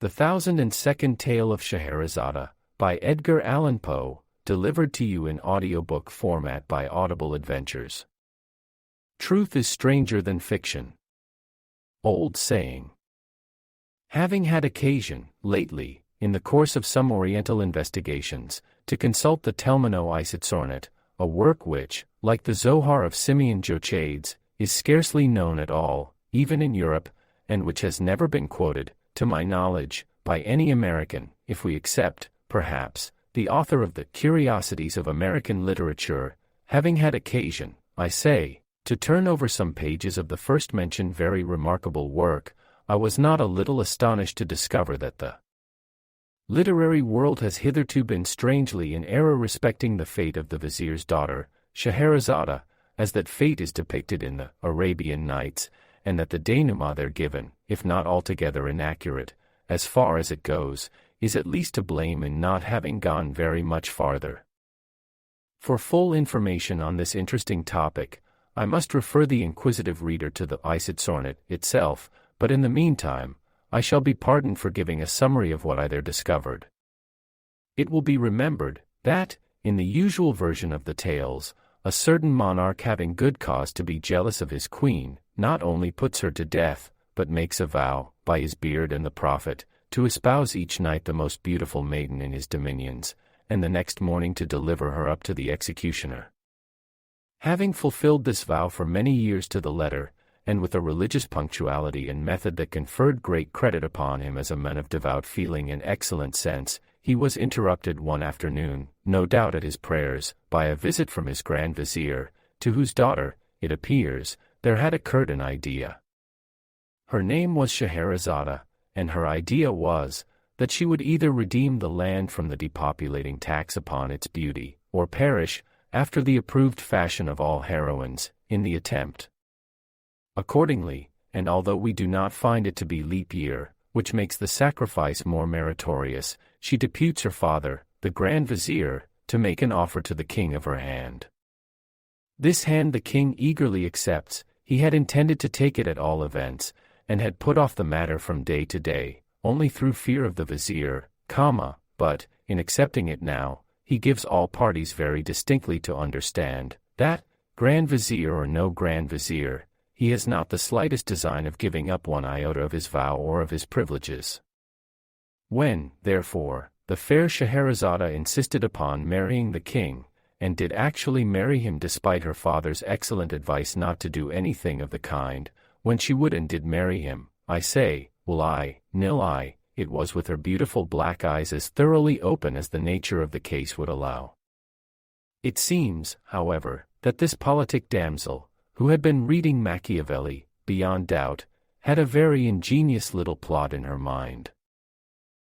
The 1002nd Tale of Scheherazade, by Edgar Allan Poe, delivered to you in audiobook format by Audible Adventures. Truth is stranger than fiction. Old saying. Having had occasion, lately, in the course of some Oriental investigations, to consult the Telmano-Isitsornet, a work which, like the Zohar of Simeon Jochades, is scarcely known at all, even in Europe, and which has never been quoted, to my knowledge, by any American, if we except, perhaps, the author of the Curiosities of American Literature, having had occasion, I say, to turn over some pages of the first-mentioned very remarkable work, I was not a little astonished to discover that the literary world has hitherto been strangely in error respecting the fate of the vizier's daughter, Scheherazade, as that fate is depicted in the Arabian Nights, and that the denouement there given, if not altogether inaccurate, as far as it goes, is at least to blame in not having gone very much farther. For full information on this interesting topic, I must refer the inquisitive reader to the Isitsornet itself, but in the meantime, I shall be pardoned for giving a summary of what I there discovered. It will be remembered that, in the usual version of the tales, a certain monarch having good cause to be jealous of his queen, not only puts her to death, but makes a vow, by his beard and the prophet, to espouse each night the most beautiful maiden in his dominions, and the next morning to deliver her up to the executioner. Having fulfilled this vow for many years to the letter, and with a religious punctuality and method that conferred great credit upon him as a man of devout feeling and excellent sense, he was interrupted one afternoon, no doubt at his prayers, by a visit from his Grand Vizier, to whose daughter, it appears, there had occurred an idea. Her name was Scheherazade, and her idea was, that she would either redeem the land from the depopulating tax upon its beauty, or perish, after the approved fashion of all heroines, in the attempt. Accordingly, and although we do not find it to be leap year, which makes the sacrifice more meritorious, she deputes her father, the Grand Vizier, to make an offer to the king of her hand. This hand the king eagerly accepts. He had intended to take it at all events, and had put off the matter from day to day, only through fear of the vizier, but, in accepting it now, he gives all parties very distinctly to understand, that, Grand Vizier or no Grand Vizier, he has not the slightest design of giving up one iota of his vow or of his privileges. When, therefore, the fair Scheherazade insisted upon marrying the king, and did actually marry him despite her father's excellent advice not to do anything of the kind, when she would and did marry him, I say, it was with her beautiful black eyes as thoroughly open as the nature of the case would allow. It seems, however, that this politic damsel, who had been reading Machiavelli, beyond doubt, had a very ingenious little plot in her mind.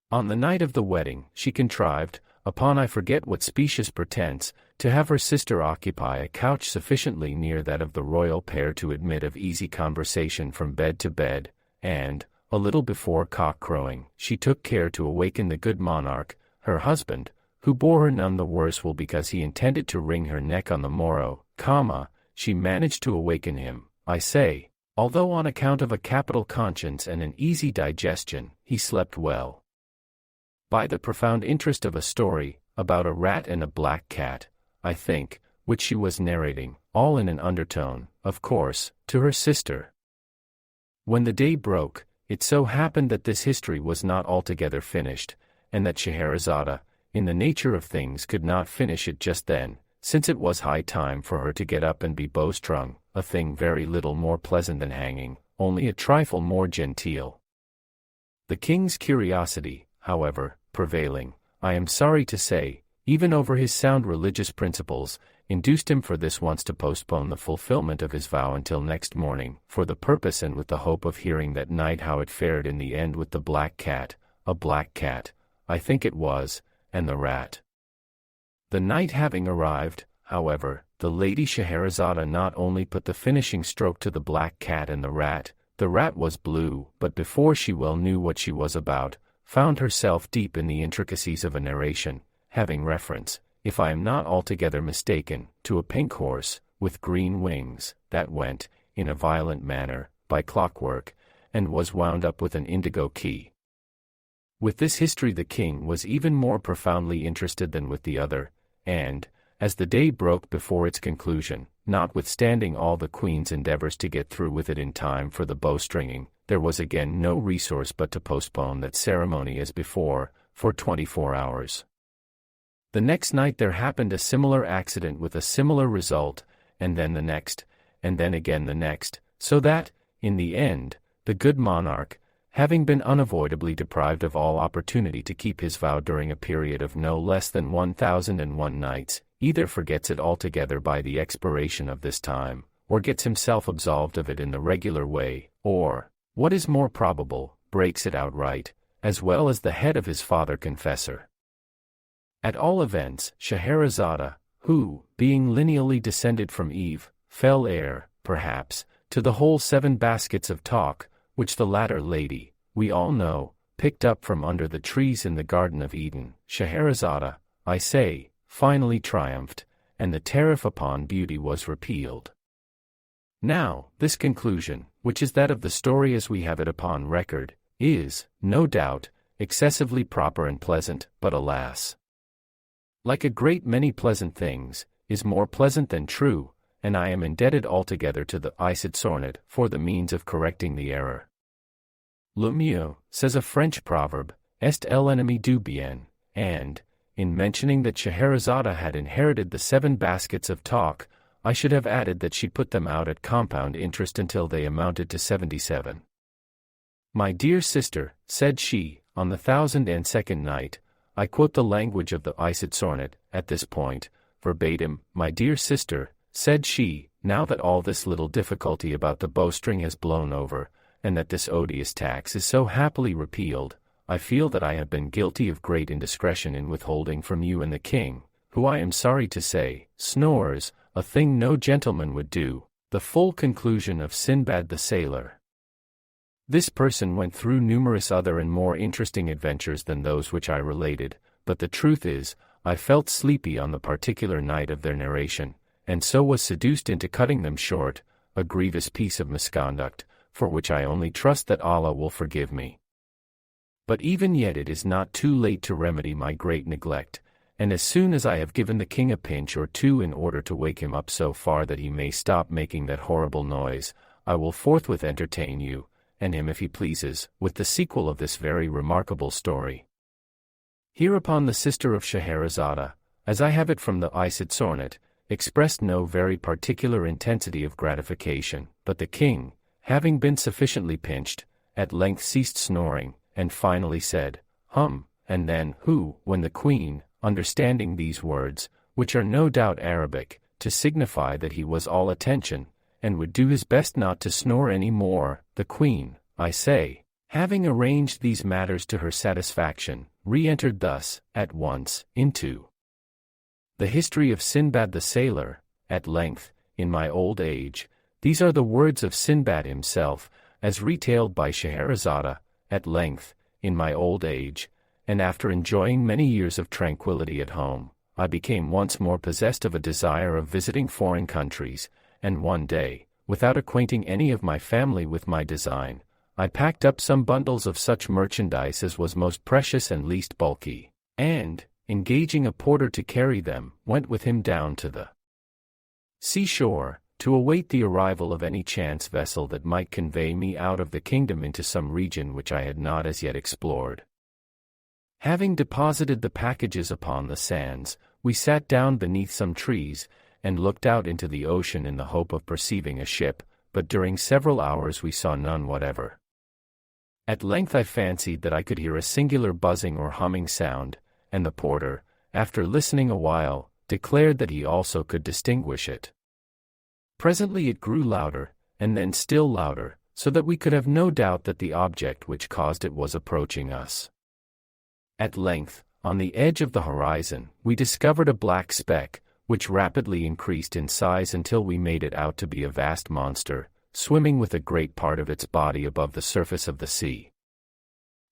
On the night of the wedding, she contrived, upon I forget what specious pretense, to have her sister occupy a couch sufficiently near that of the royal pair to admit of easy conversation from bed to bed, and, a little before cock-crowing, she took care to awaken the good monarch, her husband, who bore her none the worse will because he intended to wring her neck on the morrow, she managed to awaken him, I say, although on account of a capital conscience and an easy digestion, he slept well. By the profound interest of a story, about a rat and a black cat, I think, which she was narrating, all in an undertone, of course, to her sister. When the day broke, it so happened that this history was not altogether finished, and that Scheherazade, in the nature of things could not finish it just then, since it was high time for her to get up and be bowstrung, a thing very little more pleasant than hanging, only a trifle more genteel. The king's curiosity, however, prevailing, I am sorry to say, even over his sound religious principles, induced him for this once to postpone the fulfillment of his vow until next morning, for the purpose and with the hope of hearing that night how it fared in the end with the black cat, a black cat, I think it was, and the rat. The night having arrived, however, the Lady Scheherazade not only put the finishing stroke to the black cat and the rat was blue, but before she well knew what she was about, found herself deep in the intricacies of a narration, having reference, if I am not altogether mistaken, to a pink horse, with green wings, that went, in a violent manner, by clockwork, and was wound up with an indigo key. With this history the king was even more profoundly interested than with the other, and, as the day broke before its conclusion, notwithstanding all the queen's endeavors to get through with it in time for the bowstringing, there was again no resource but to postpone that ceremony as before, for 24 hours. The next night there happened a similar accident with a similar result, and then the next, and then again the next, so that, in the end, the good monarch, having been unavoidably deprived of all opportunity to keep his vow during a period of no less than 1001 nights, either forgets it altogether by the expiration of this time, or gets himself absolved of it in the regular way, or, what is more probable, breaks it outright, as well as the head of his father confessor. At all events, Scheherazade, who, being lineally descended from Eve, fell heir, perhaps, to the whole 7 baskets of talk, which the latter lady, we all know, picked up from under the trees in the Garden of Eden. Scheherazade, I say, finally triumphed, and the tariff upon beauty was repealed. Now, this conclusion, which is that of the story as we have it upon record, is, no doubt, excessively proper and pleasant, but alas, like a great many pleasant things, is more pleasant than true, and I am indebted altogether to the Audiobook sonnet for the means of correcting the error. Le mieux, says a French proverb, est l'ennemi du bien, and, in mentioning that Scheherazade had inherited the 7 baskets of talk, I should have added that she put them out at compound interest until they amounted to 77. My dear sister, said she, on the 1002nd night, I quote the language of the Audiobook sonnet, at this point, verbatim, my dear sister, said she, now that all this little difficulty about the bowstring has blown over, and that this odious tax is so happily repealed, I feel that I have been guilty of great indiscretion in withholding from you and the king, who I am sorry to say, snores, a thing no gentleman would do, the full conclusion of Sinbad the Sailor. This person went through numerous other and more interesting adventures than those which I related, but the truth is, I felt sleepy on the particular night of their narration, and so was seduced into cutting them short, a grievous piece of misconduct, for which I only trust that Allah will forgive me. But even yet it is not too late to remedy my great neglect, and as soon as I have given the king a pinch or two in order to wake him up so far that he may stop making that horrible noise, I will forthwith entertain you, and him if he pleases, with the sequel of this very remarkable story. Hereupon the sister of Scheherazade, as I have it from the Audiobook sonnet, expressed no very particular intensity of gratification, but the king, having been sufficiently pinched, at length ceased snoring, and finally said, and then, when the queen, understanding these words, which are no doubt Arabic, to signify that he was all attention, and would do his best not to snore any more, the queen, I say, having arranged these matters to her satisfaction, re-entered thus, at once, into the history of Sinbad the Sailor. At length, in my old age, these are the words of Sinbad himself, as retailed by Scheherazade, at length, in my old age, and after enjoying many years of tranquility at home, I became once more possessed of a desire of visiting foreign countries, and one day, without acquainting any of my family with my design, I packed up some bundles of such merchandise as was most precious and least bulky, and, engaging a porter to carry them, went with him down to the seashore, to await the arrival of any chance vessel that might convey me out of the kingdom into some region which I had not as yet explored. Having deposited the packages upon the sands, we sat down beneath some trees, and looked out into the ocean in the hope of perceiving a ship, but during several hours we saw none whatever. At length I fancied that I could hear a singular buzzing or humming sound, and the porter, after listening a while, declared that he also could distinguish it. Presently it grew louder, and then still louder, so that we could have no doubt that the object which caused it was approaching us. At length, on the edge of the horizon, we discovered a black speck, which rapidly increased in size until we made it out to be a vast monster, swimming with a great part of its body above the surface of the sea.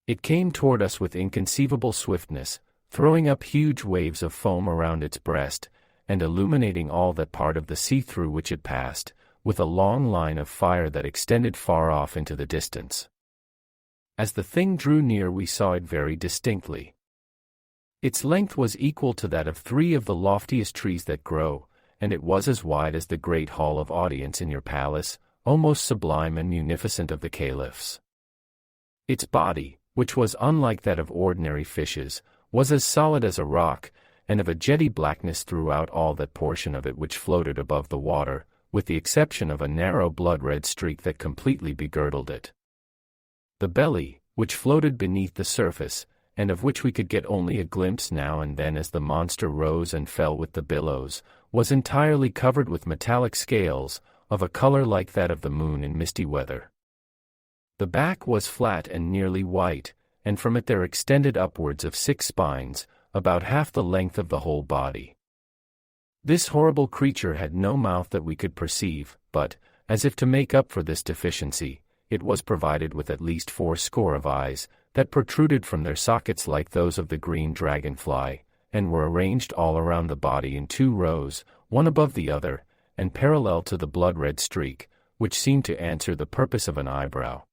It came toward us with inconceivable swiftness, throwing up huge waves of foam around its breast, and illuminating all that part of the sea through which it passed, with a long line of fire that extended far off into the distance. As the thing drew near, we saw it very distinctly. Its length was equal to that of 3 of the loftiest trees that grow, and it was as wide as the great hall of audience in your palace, almost sublime and munificent of the caliphs. Its body, which was unlike that of ordinary fishes, was as solid as a rock, and of a jetty blackness throughout all that portion of it which floated above the water, with the exception of a narrow blood-red streak that completely begirdled it. The belly, which floated beneath the surface, and of which we could get only a glimpse now and then as the monster rose and fell with the billows, was entirely covered with metallic scales, of a color like that of the moon in misty weather. The back was flat and nearly white, and from it there extended upwards of 6 spines, about half the length of the whole body. This horrible creature had no mouth that we could perceive, but, as if to make up for this deficiency, it was provided with at least 80 of eyes, that protruded from their sockets like those of the green dragonfly, and were arranged all around the body in 2 rows, one above the other, and parallel to the blood-red streak, which seemed to answer the purpose of an eyebrow.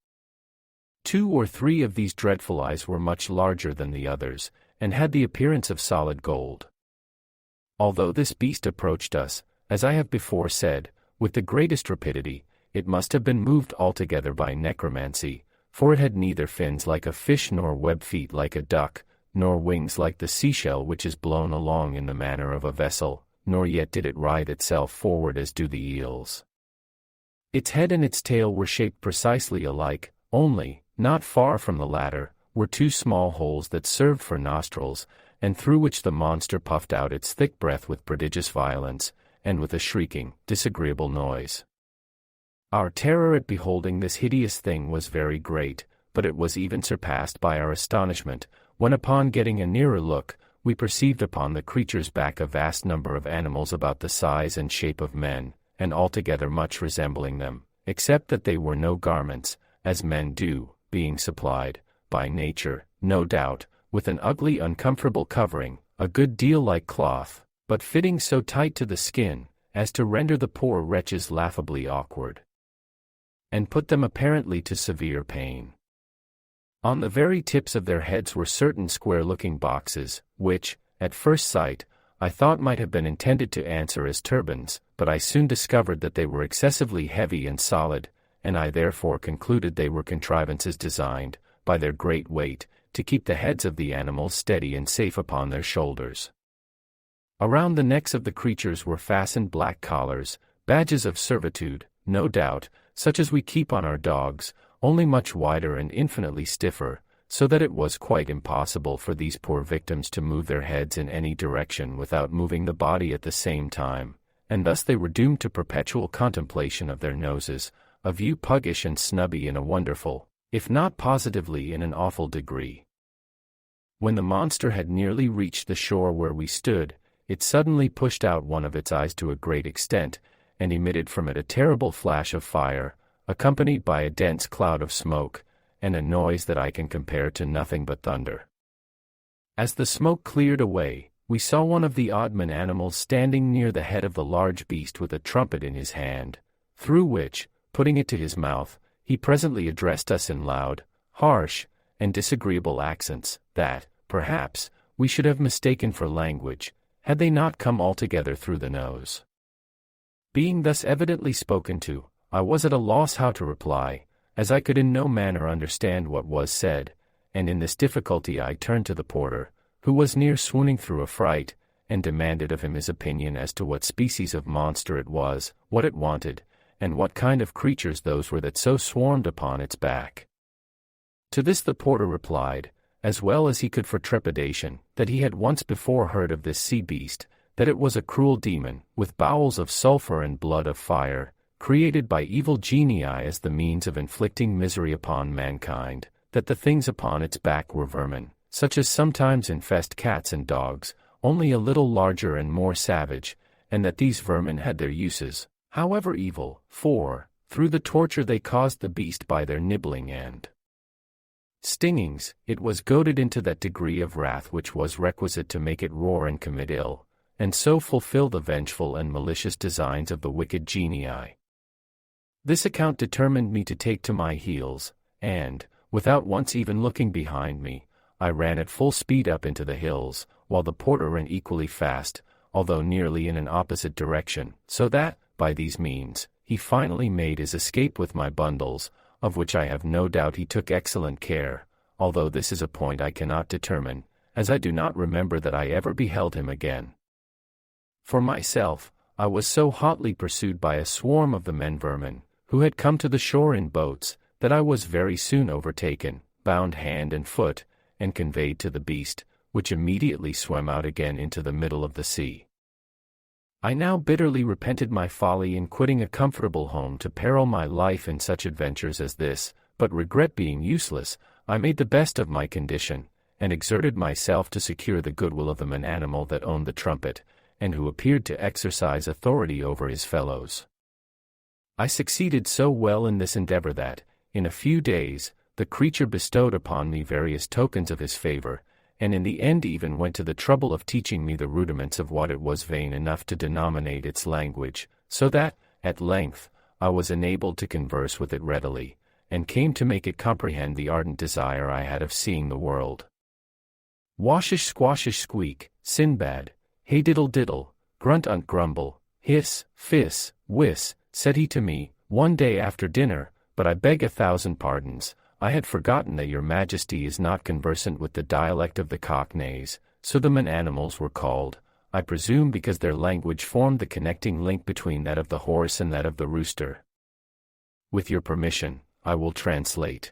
2 or 3 of these dreadful eyes were much larger than the others, and had the appearance of solid gold. Although this beast approached us, as I have before said, with the greatest rapidity, it must have been moved altogether by necromancy, for it had neither fins like a fish nor web feet like a duck, nor wings like the seashell which is blown along in the manner of a vessel, nor yet did it writhe itself forward as do the eels. Its head and its tail were shaped precisely alike, only, not far from the latter, were 2 small holes that served for nostrils, and through which the monster puffed out its thick breath with prodigious violence, and with a shrieking, disagreeable noise. Our terror at beholding this hideous thing was very great, but it was even surpassed by our astonishment, when upon getting a nearer look, we perceived upon the creature's back a vast number of animals about the size and shape of men, and altogether much resembling them, except that they wore no garments, as men do, being supplied, by nature, no doubt, with an ugly uncomfortable covering, a good deal like cloth, but fitting so tight to the skin, as to render the poor wretches laughably awkward, and put them apparently to severe pain. On the very tips of their heads were certain square-looking boxes, which, at first sight, I thought might have been intended to answer as turbans, but I soon discovered that they were excessively heavy and solid, and I therefore concluded they were contrivances designed, by their great weight, to keep the heads of the animals steady and safe upon their shoulders. Around the necks of the creatures were fastened black collars, badges of servitude, no doubt, such as we keep on our dogs, only much wider and infinitely stiffer, so that it was quite impossible for these poor victims to move their heads in any direction without moving the body at the same time, and thus they were doomed to perpetual contemplation of their noses, a view puggish and snubby in a wonderful, if not positively in an awful degree. When the monster had nearly reached the shore where we stood, it suddenly pushed out one of its eyes to a great extent, and emitted from it a terrible flash of fire, accompanied by a dense cloud of smoke, and a noise that I can compare to nothing but thunder. As the smoke cleared away, we saw one of the oddman animals standing near the head of the large beast with a trumpet in his hand, through which, putting it to his mouth, he presently addressed us in loud, harsh, and disagreeable accents, that, perhaps, we should have mistaken for language, had they not come altogether through the nose. Being thus evidently spoken to, I was at a loss how to reply, as I could in no manner understand what was said, and in this difficulty I turned to the porter, who was near swooning through affright, and demanded of him his opinion as to what species of monster it was, what it wanted, and what kind of creatures those were that so swarmed upon its back. To this the porter replied, as well as he could for trepidation, that he had once before heard of this sea beast, that it was a cruel demon, with bowels of sulphur and blood of fire, created by evil genii as the means of inflicting misery upon mankind, that the things upon its back were vermin, such as sometimes infest cats and dogs, only a little larger and more savage, and that these vermin had their uses, however evil, for, through the torture they caused the beast by their nibbling and stingings, it was goaded into that degree of wrath which was requisite to make it roar and commit ill, and so fulfill the vengeful and malicious designs of the wicked genii. This account determined me to take to my heels, and, Without once even looking behind me, I ran at full speed up into the hills, while the porter ran equally fast, although nearly in an opposite direction, so that, by these means, he finally made his escape with my bundles, of which I have no doubt he took excellent care, although this is a point I cannot determine, as I do not remember that I ever beheld him again. For myself, I was so hotly pursued by a swarm of the men vermin, who had come to the shore in boats, that I was very soon overtaken, bound hand and foot, and conveyed to the beast, which immediately swam out again into the middle of the sea. I now bitterly repented my folly in quitting a comfortable home to peril my life in such adventures as this, but regret being useless, I made the best of my condition, and exerted myself to secure the goodwill of the man animal that owned the trumpet, and who appeared to exercise authority over his fellows. I succeeded so well in this endeavor that, in a few days, the creature bestowed upon me various tokens of his favor, and in the end even went to the trouble of teaching me the rudiments of what it was vain enough to denominate its language, so that, at length, I was enabled to converse with it readily, and came to make it comprehend the ardent desire I had of seeing the world. Washish squashish squeak, Sinbad, hey diddle diddle, grunt unt grumble, hiss, fiss, whiss, said he to me, one day after dinner, but I beg 1,000 pardons, I had forgotten that your majesty is not conversant with the dialect of the Cockneys, so the men animals were called, I presume because their language formed the connecting link between that of the horse and that of the rooster. With your permission, I will translate.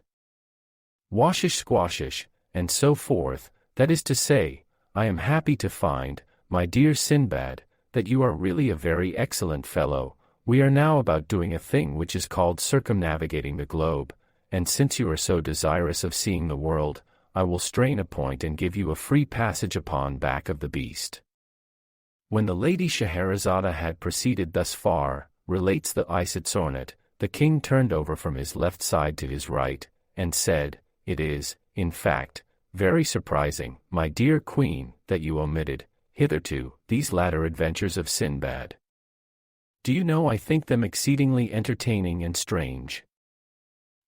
Washish squashish, and so forth, that is to say, I am happy to find, my dear Sinbad, that you are really a very excellent fellow. We are now about doing a thing which is called circumnavigating the globe, and since you are so desirous of seeing the world, I will strain a point and give you a free passage upon back of the beast. When the lady Scheherazade had proceeded thus far, relates the Isitsornet, the king turned over from his left side to his right, and said, it is, in fact, very surprising, my dear queen, that you omitted, hitherto, these latter adventures of Sinbad. Do you know I think them exceedingly entertaining and strange.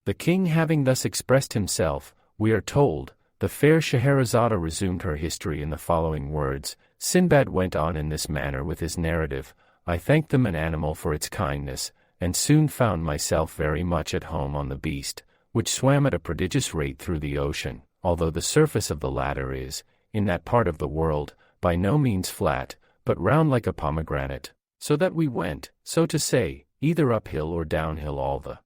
The king having thus expressed himself, we are told, the fair Scheherazade resumed her history in the following words, Sinbad went on in this manner with his narrative, I thanked the man animal for its kindness, and soon found myself very much at home on the beast, which swam at a prodigious rate through the ocean, although the surface of the latter is, in that part of the world, by no means flat, but round like a pomegranate, so that we went, so to say, either uphill or downhill all the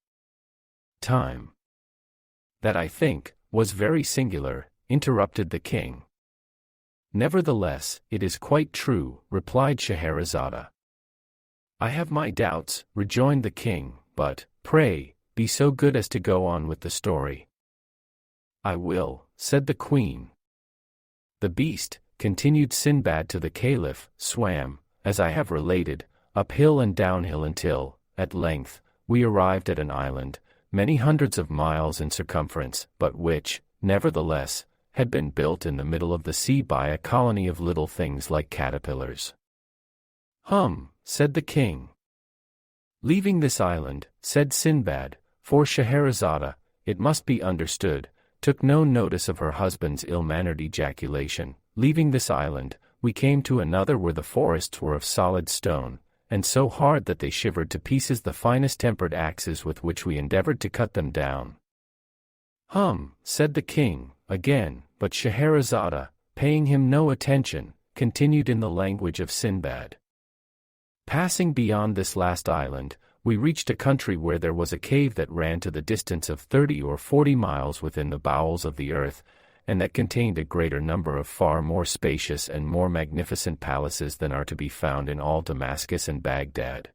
time. That, I think, was very singular, interrupted the king. Nevertheless, it is quite true, replied Scheherazade. I have my doubts, rejoined the king, but, pray, be so good as to go on with the story. I will, said the queen. The beast, continued Sinbad to the caliph, swam, as I have related, uphill and downhill until, at length, we arrived at an island, many hundreds of miles in circumference, but which, nevertheless, had been built in the middle of the sea by a colony of little things like caterpillars. Said the king. Leaving this island, said Sinbad, for Scheherazade, it must be understood, took no notice of her husband's ill-mannered ejaculation. Leaving this island, we came to another where the forests were of solid stone, and so hard that they shivered to pieces the finest tempered axes with which we endeavored to cut them down. Said the king, again, but Scheherazade, paying him no attention, continued in the language of Sinbad. Passing beyond this last island, we reached a country where there was a cave that ran to the distance of 30 or 40 miles within the bowels of the earth, and that contained a greater number of far more spacious and more magnificent palaces than are to be found in all Damascus and Baghdad.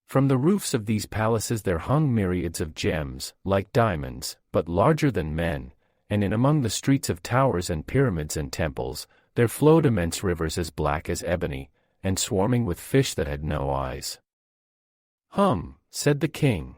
From the roofs of these palaces there hung myriads of gems, like diamonds, but larger than men, and in among the streets of towers and pyramids and temples, there flowed immense rivers as black as ebony, and swarming with fish that had no eyes. Said the king.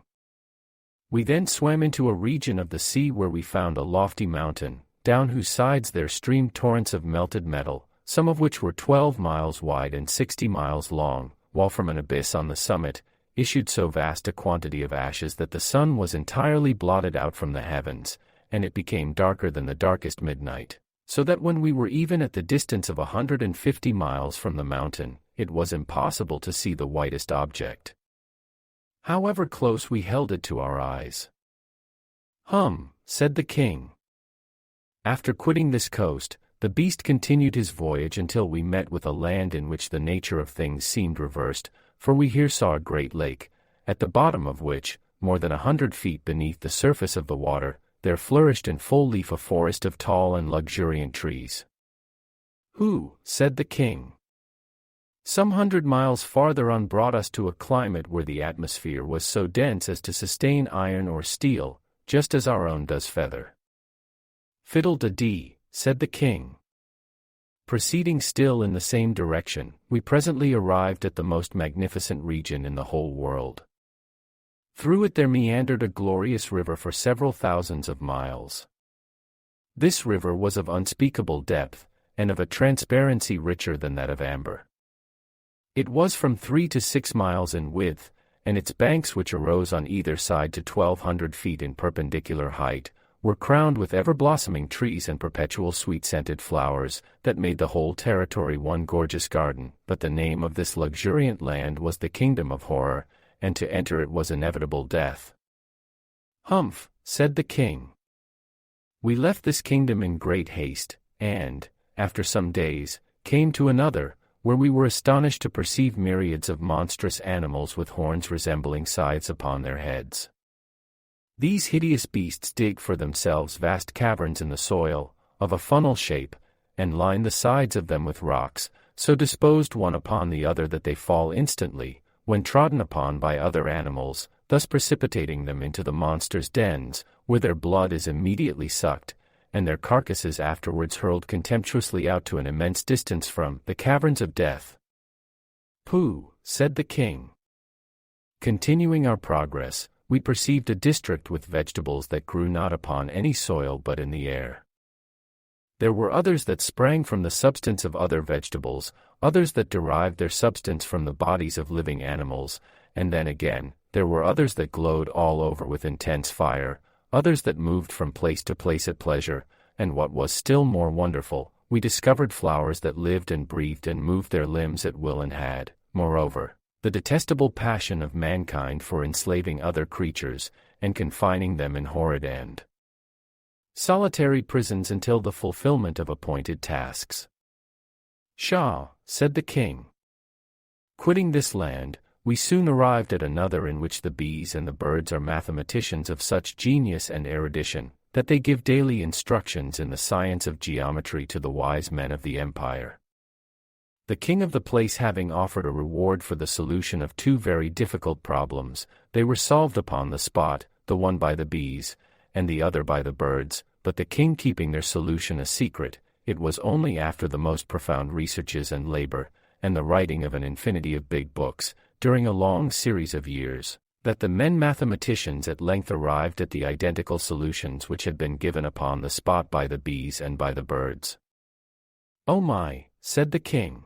We then swam into a region of the sea where we found a lofty mountain, down whose sides there streamed torrents of melted metal, some of which were 12 miles wide and 60 miles long, while from an abyss on the summit, issued so vast a quantity of ashes that the sun was entirely blotted out from the heavens, and it became darker than the darkest midnight, so that when we were even at the distance of 150 miles from the mountain, it was impossible to see the whitest object, however close we held it to our eyes. "Hum," said the king. After quitting this coast, the beast continued his voyage until we met with a land in which the nature of things seemed reversed, for we here saw a great lake, at the bottom of which, more than 100 feet beneath the surface of the water, there flourished in full leaf a forest of tall and luxuriant trees. "Who," said the king, "some 100 miles farther on brought us to a climate where the atmosphere was so dense as to sustain iron or steel, just as our own does feather." "Fiddle-de-dee," said the king. Proceeding still in the same direction, we presently arrived at the most magnificent region in the whole world. Through it there meandered a glorious river for several thousands of miles. This river was of unspeakable depth, and of a transparency richer than that of amber. It was from 3 to 6 miles in width, and its banks, which arose on either side to 1,200 feet in perpendicular height, were crowned with ever-blossoming trees and perpetual sweet-scented flowers, that made the whole territory one gorgeous garden. But the name of this luxuriant land was the Kingdom of Horror, and to enter it was inevitable death. "Humph," said the king. We left this kingdom in great haste, and, after some days, came to another, where we were astonished to perceive myriads of monstrous animals with horns resembling scythes upon their heads. These hideous beasts dig for themselves vast caverns in the soil, of a funnel shape, and line the sides of them with rocks, so disposed one upon the other that they fall instantly, when trodden upon by other animals, thus precipitating them into the monsters' dens, where their blood is immediately sucked, and their carcasses afterwards hurled contemptuously out to an immense distance from the caverns of death. "Pooh," said the king. Continuing our progress, we perceived a district with vegetables that grew not upon any soil but in the air. There were others that sprang from the substance of other vegetables, others that derived their substance from the bodies of living animals, and then again, there were others that glowed all over with intense fire, others that moved from place to place at pleasure, and what was still more wonderful, we discovered flowers that lived and breathed and moved their limbs at will and had, moreover, the detestable passion of mankind for enslaving other creatures, and confining them in horrid and solitary prisons until the fulfillment of appointed tasks. "Shah," said the king. Quitting this land, we soon arrived at another in which the bees and the birds are mathematicians of such genius and erudition, that they give daily instructions in the science of geometry to the wise men of the empire. The king of the place having offered a reward for the solution of 2 very difficult problems, they were solved upon the spot, the one by the bees, and the other by the birds, but the king keeping their solution a secret. It was only after the most profound researches and labor, and the writing of an infinity of big books, during a long series of years, that the men mathematicians at length arrived at the identical solutions which had been given upon the spot by the bees and by the birds. "Oh my," said the king.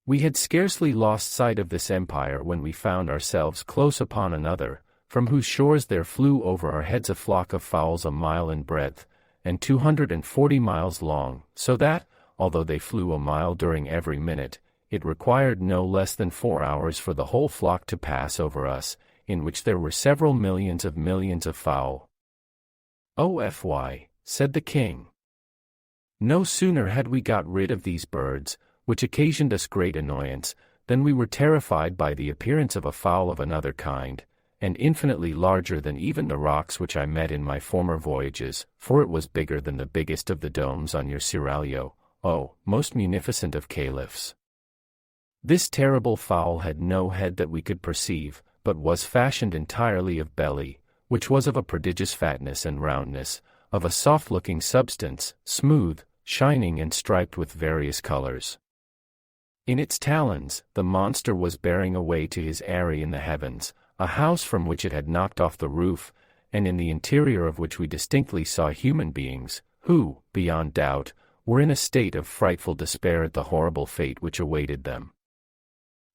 We had scarcely lost sight of this empire when we found ourselves close upon another, from whose shores there flew over our heads a flock of fowls a mile in breadth, and 240 miles long, so that, although they flew a mile during every minute, it required no less than 4 hours for the whole flock to pass over us, in which there were several millions of fowl. "Oh, said the king. No sooner had we got rid of these birds, which occasioned us great annoyance, than we were terrified by the appearance of a fowl of another kind, and infinitely larger than even the rocks which I met in my former voyages, for it was bigger than the biggest of the domes on your seraglio, O most munificent of caliphs. This terrible fowl had no head that we could perceive, but was fashioned entirely of belly, which was of a prodigious fatness and roundness, of a soft-looking substance, smooth, shining and striped with various colors. In its talons, the monster was bearing away to his eyrie in the heavens, a house from which it had knocked off the roof, and in the interior of which we distinctly saw human beings, who, beyond doubt, were in a state of frightful despair at the horrible fate which awaited them.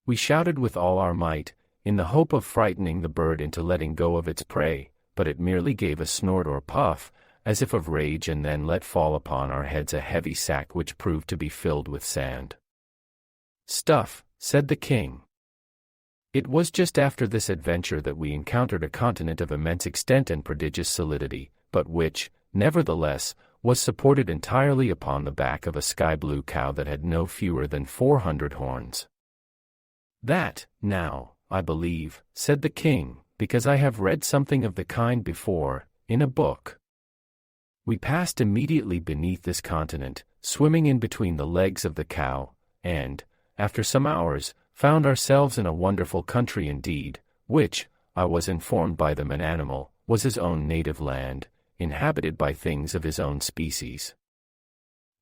We shouted with all our might, in the hope of frightening the bird into letting go of its prey, but it merely gave a snort or puff, as if of rage, and then let fall upon our heads a heavy sack which proved to be filled with sand. "Stuff," said the king. It was just after this adventure that we encountered a continent of immense extent and prodigious solidity, but which, nevertheless, was supported entirely upon the back of a sky-blue cow that had no fewer than 400 horns. "That, now, I believe," said the king, "because I have read something of the kind before, in a book." We passed immediately beneath this continent, swimming in between the legs of the cow, and, after some hours, found ourselves in a wonderful country indeed, which, I was informed by the man animal, was his own native land, inhabited by things of his own species.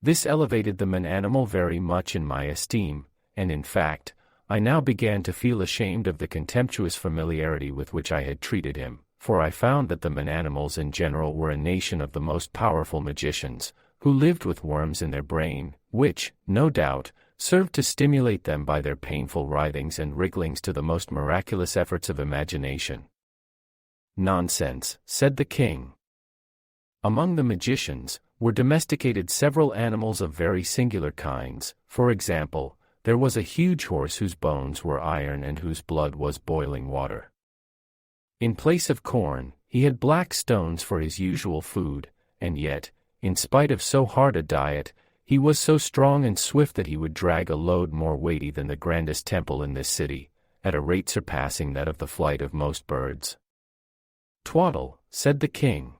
This elevated the man animal very much in my esteem, and in fact, I now began to feel ashamed of the contemptuous familiarity with which I had treated him, for I found that the man animals in general were a nation of the most powerful magicians, who lived with worms in their brain, which, no doubt, served to stimulate them by their painful writhings and wrigglings to the most miraculous efforts of imagination. "Nonsense," said the king. "Among the magicians, were domesticated several animals of very singular kinds. For example, there was a huge horse whose bones were iron and whose blood was boiling water. In place of corn, he had black stones for his usual food, and yet, in spite of so hard a diet, he was so strong and swift that he would drag a load more weighty than the grandest temple in this city, at a rate surpassing that of the flight of most birds." "Twaddle," said the king.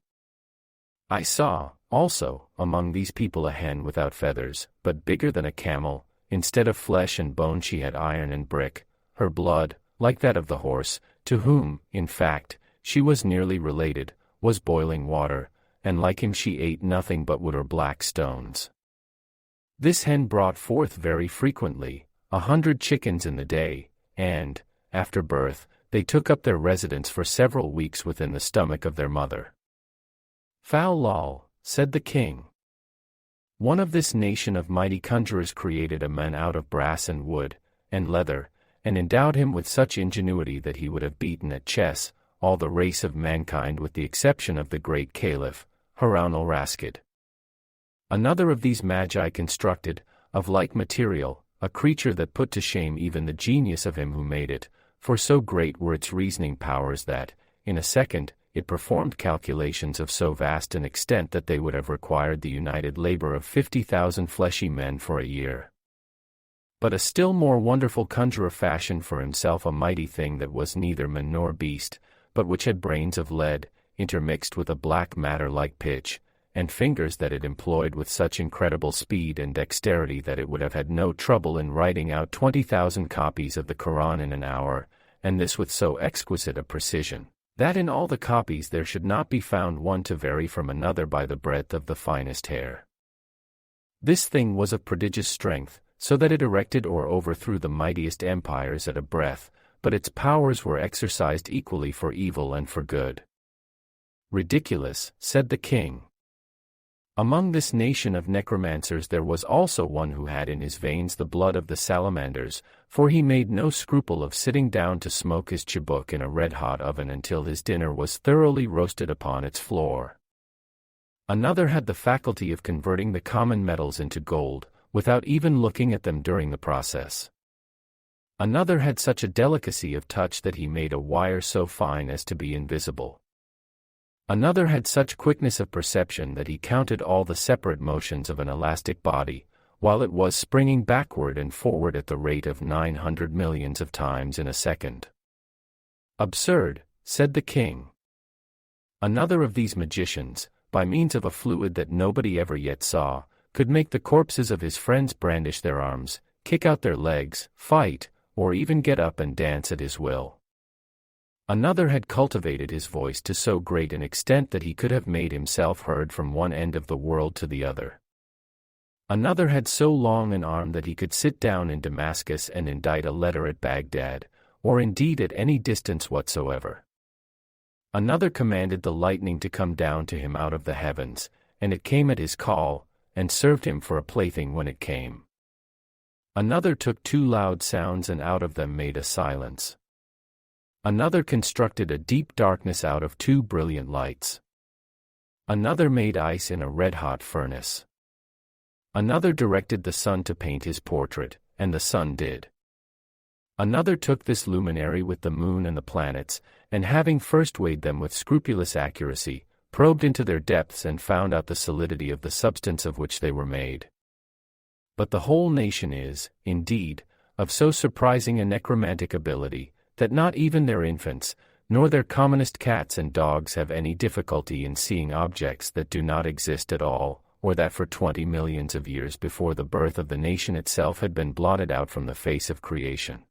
"I saw, also, among these people a hen without feathers, but bigger than a camel. Instead of flesh and bone she had iron and brick. Her blood, like that of the horse, to whom, in fact, she was nearly related, was boiling water, and like him she ate nothing but wood or black stones. This hen brought forth very frequently 100 chickens in the day, and, after birth, they took up their residence for several weeks within the stomach of their mother." "Foul lol," said the king. "One of this nation of mighty conjurers created a man out of brass and wood, and leather, and endowed him with such ingenuity that he would have beaten at chess all the race of mankind with the exception of the great Caliph, Harun al-Rashid. Another of these magi constructed, of like material, a creature that put to shame even the genius of him who made it, for so great were its reasoning powers that, in a second, it performed calculations of so vast an extent that they would have required the united labor of 50,000 fleshy men for a year. But a still more wonderful conjurer fashioned for himself a mighty thing that was neither man nor beast, but which had brains of lead, intermixed with a black matter like pitch, and fingers that it employed with such incredible speed and dexterity that it would have had no trouble in writing out 20,000 copies of the Koran in an hour, and this with so exquisite a precision, that in all the copies there should not be found one to vary from another by the breadth of the finest hair. This thing was of prodigious strength, so that it erected or overthrew the mightiest empires at a breath, but its powers were exercised equally for evil and for good." "Ridiculous," said the king. "Among this nation of necromancers there was also one who had in his veins the blood of the salamanders, for he made no scruple of sitting down to smoke his chibuk in a red-hot oven until his dinner was thoroughly roasted upon its floor. Another had the faculty of converting the common metals into gold, without even looking at them during the process. Another had such a delicacy of touch that he made a wire so fine as to be invisible. Another had such quickness of perception that he counted all the separate motions of an elastic body, while it was springing backward and forward at the rate of 900 millions of times in a second." "Absurd," said the king. "Another of these magicians, by means of a fluid that nobody ever yet saw, could make the corpses of his friends brandish their arms, kick out their legs, fight, or even get up and dance at his will. Another had cultivated his voice to so great an extent that he could have made himself heard from one end of the world to the other. Another had so long an arm that he could sit down in Damascus and indite a letter at Baghdad, or indeed at any distance whatsoever. Another commanded the lightning to come down to him out of the heavens, and it came at his call, and served him for a plaything when it came. Another took two loud sounds and out of them made a silence. Another constructed a deep darkness out of two brilliant lights. Another made ice in a red-hot furnace. Another directed the sun to paint his portrait, and the sun did. Another took this luminary with the moon and the planets, and having first weighed them with scrupulous accuracy, probed into their depths and found out the solidity of the substance of which they were made. But the whole nation is, indeed, of so surprising a necromantic ability, that not even their infants, nor their commonest cats and dogs have any difficulty in seeing objects that do not exist at all, or that for 20 millions of years before the birth of the nation itself had been blotted out from the face of creation.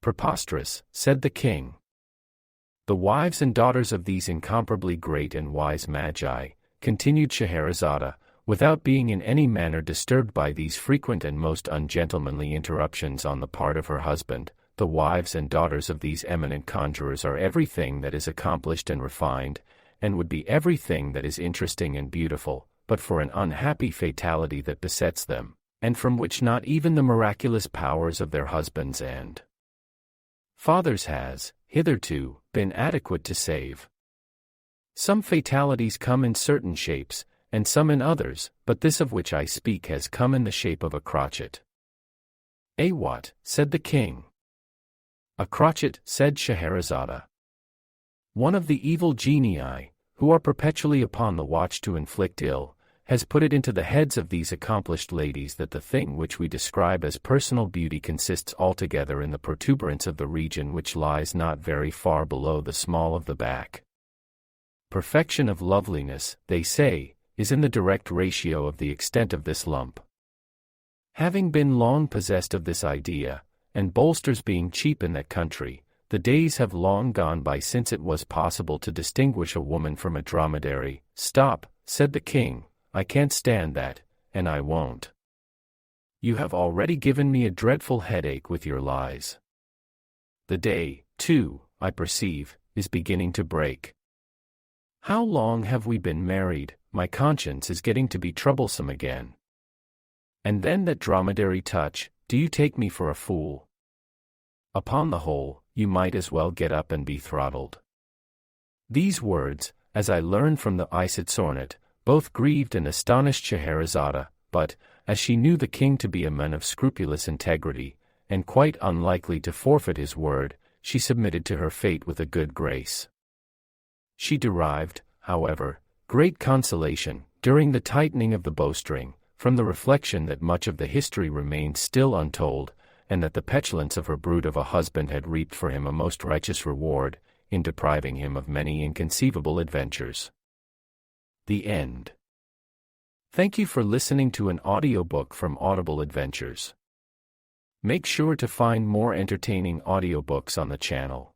Preposterous, said the king. The wives and daughters of these incomparably great and wise magi, continued Scheherazade, without being in any manner disturbed by these frequent and most ungentlemanly interruptions on the part of her husband, the wives and daughters of these eminent conjurers are everything that is accomplished and refined, and would be everything that is interesting and beautiful, but for an unhappy fatality that besets them, and from which not even the miraculous powers of their husbands and fathers has, hitherto, been adequate to save. Some fatalities come in certain shapes, and some in others, but this of which I speak has come in the shape of a crotchet. "Eh, what?" said the king. "A crotchet," said Scheherazade. "One of the evil genii, who are perpetually upon the watch to inflict ill, has put it into the heads of these accomplished ladies that the thing which we describe as personal beauty consists altogether in the protuberance of the region which lies not very far below the small of the back. Perfection of loveliness, they say, is in the direct ratio of the extent of this lump. Having been long possessed of this idea, and bolsters being cheap in that country, the days have long gone by since it was possible to distinguish a woman from a dromedary." "Stop," said the king, "I can't stand that, and I won't. You have already given me a dreadful headache with your lies. The day, too, I perceive, is beginning to break. How long have we been married? My conscience is getting to be troublesome again. And then that dromedary touch, do you take me for a fool? Upon the whole, you might as well get up and be throttled." These words, as I learned from the Isatzornet, both grieved and astonished Scheherazade, but, as she knew the king to be a man of scrupulous integrity, and quite unlikely to forfeit his word, she submitted to her fate with a good grace. She derived, however, great consolation, during the tightening of the bowstring, from the reflection that much of the history remained still untold, and that the petulance of her brute of a husband had reaped for him a most righteous reward, in depriving him of many inconceivable adventures. The end. Thank you for listening to an audiobook from Audible Adventures. Make sure to find more entertaining audiobooks on the channel.